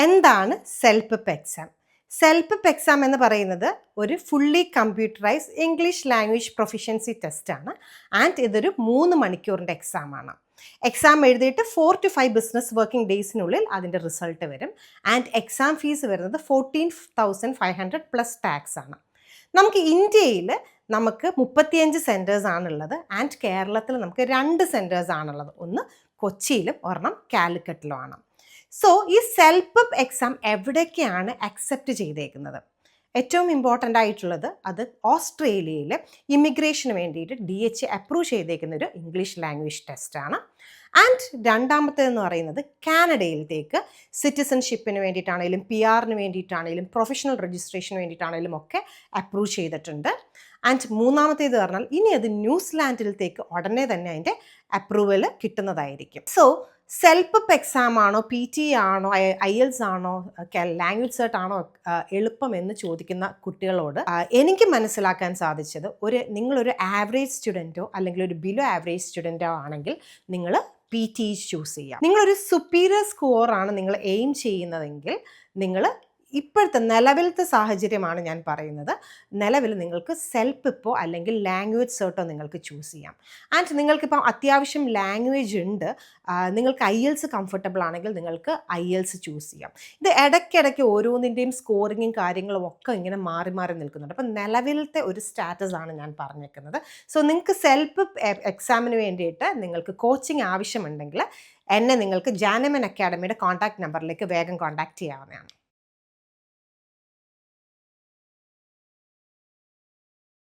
എന്താണ് self exam? Self exam എന്ന് പറയുന്നത് ഒരു fully computerise English language proficiency test ആണ്. ആൻഡ് ഇതൊരു 3 മണിക്കൂറിൻ്റെ എക്സാം ആണ്. എക്സാം എഴുതിയിട്ട് 4 to 5 ബിസിനസ് വർക്കിംഗ് ഡേയ്സിനുള്ളിൽ അതിൻ്റെ റിസൾട്ട് വരും. ആൻഡ് എക്സാം ഫീസ് വരുന്നത് 14,500 പ്ലസ് ടാക്സ് ആണ്. നമുക്ക് ഇന്ത്യയിൽ 35 സെൻറ്റേഴ്സ് ആണുള്ളത്. ആൻഡ് കേരളത്തിൽ നമുക്ക് 2 സെൻറ്റേഴ്സ് ആണുള്ളത്. ഒന്ന് കൊച്ചിയിലും ഒരെണ്ണം കാലിക്കറ്റിലുമാണ്. സോ ഈ സെൽഫ് എക്സാം എവിടേക്കാണ് അക്സെപ്റ്റ് ചെയ്തേക്കുന്നത്? ഏറ്റവും ഇമ്പോർട്ടൻ്റ് ആയിട്ടുള്ളത് അത് ഓസ്ട്രേലിയയിൽ ഇമിഗ്രേഷന് വേണ്ടിയിട്ട് DH അപ്രൂവ് ചെയ്തേക്കുന്ന ഒരു ഇംഗ്ലീഷ് ലാംഗ്വേജ് ടെസ്റ്റാണ്. ആൻഡ് രണ്ടാമത്തേതെന്ന് പറയുന്നത് കാനഡയിലത്തേക്ക് സിറ്റിസൺഷിപ്പിന് വേണ്ടിയിട്ടാണെങ്കിലും PR വേണ്ടിയിട്ടാണെങ്കിലും പ്രൊഫഷണൽ രജിസ്ട്രേഷന് വേണ്ടിയിട്ടാണെങ്കിലും ഒക്കെ അപ്രൂവ് ചെയ്തിട്ടുണ്ട്. ആൻഡ് മൂന്നാമത്തേത് പറഞ്ഞാൽ ഇനി അത് ന്യൂസിലാൻഡിലത്തേക്ക് ഉടനെ തന്നെ അതിൻ്റെ അപ്രൂവൽ കിട്ടുന്നതായിരിക്കും. സോ സെൽഫ് എക്സാം ആണോ PT ആണോ IELTS ആണോ ലാംഗ്വേജ് സെർട്ട് ആണോ എളുപ്പം എന്ന് ചോദിക്കുന്ന കുട്ടികളോട് എനിക്ക് മനസ്സിലാക്കാൻ സാധിച്ചത് നിങ്ങളൊരു ആവറേജ് സ്റ്റുഡൻറ്റോ അല്ലെങ്കിൽ ഒരു ബിലോ ആവറേജ് സ്റ്റുഡൻറ്റോ ആണെങ്കിൽ നിങ്ങൾ PT ചൂസ് ചെയ്യാം. നിങ്ങളൊരു സുപ്പീരിയർ സ്കോറാണ് നിങ്ങൾ എയിം ചെയ്യുന്നതെങ്കിൽ നിങ്ങൾ ഇപ്പോഴത്തെ നിലവിലത്തെ സാഹചര്യമാണ് ഞാൻ പറയുന്നത്. നിലവിൽ നിങ്ങൾക്ക് സെൽഫ് അല്ലെങ്കിൽ ലാംഗ്വേജ് സെർട്ടോ നിങ്ങൾക്ക് ചൂസ് ചെയ്യാം. ആൻഡ് നിങ്ങൾക്കിപ്പം അത്യാവശ്യം ലാംഗ്വേജ് ഉണ്ട്, നിങ്ങൾക്ക് IELTS കംഫർട്ടബിൾ ആണെങ്കിൽ നിങ്ങൾക്ക് IELTS ചൂസ് ചെയ്യാം. ഇത് ഇടയ്ക്കിടയ്ക്ക് ഓരോന്നിൻ്റെയും സ്കോറിങ്ങും കാര്യങ്ങളും ഒക്കെ ഇങ്ങനെ മാറി മാറി നിൽക്കുന്നുണ്ട്. അപ്പം നിലവിലത്തെ ഒരു സ്റ്റാറ്റസ് ആണ് ഞാൻ പറഞ്ഞേക്കുന്നത്. സോ നിങ്ങൾക്ക് സെൽഫ് എക്സാമിന് വേണ്ടിയിട്ട് നിങ്ങൾക്ക് കോച്ചിങ് ആവശ്യമുണ്ടെങ്കിൽ എന്നെ നിങ്ങൾക്ക് ജാനമൻ അക്കാഡമിയുടെ കോൺടാക്ട് നമ്പറിലേക്ക് വേഗം കോൺടാക്ട് ചെയ്യാവുന്നതാണ്.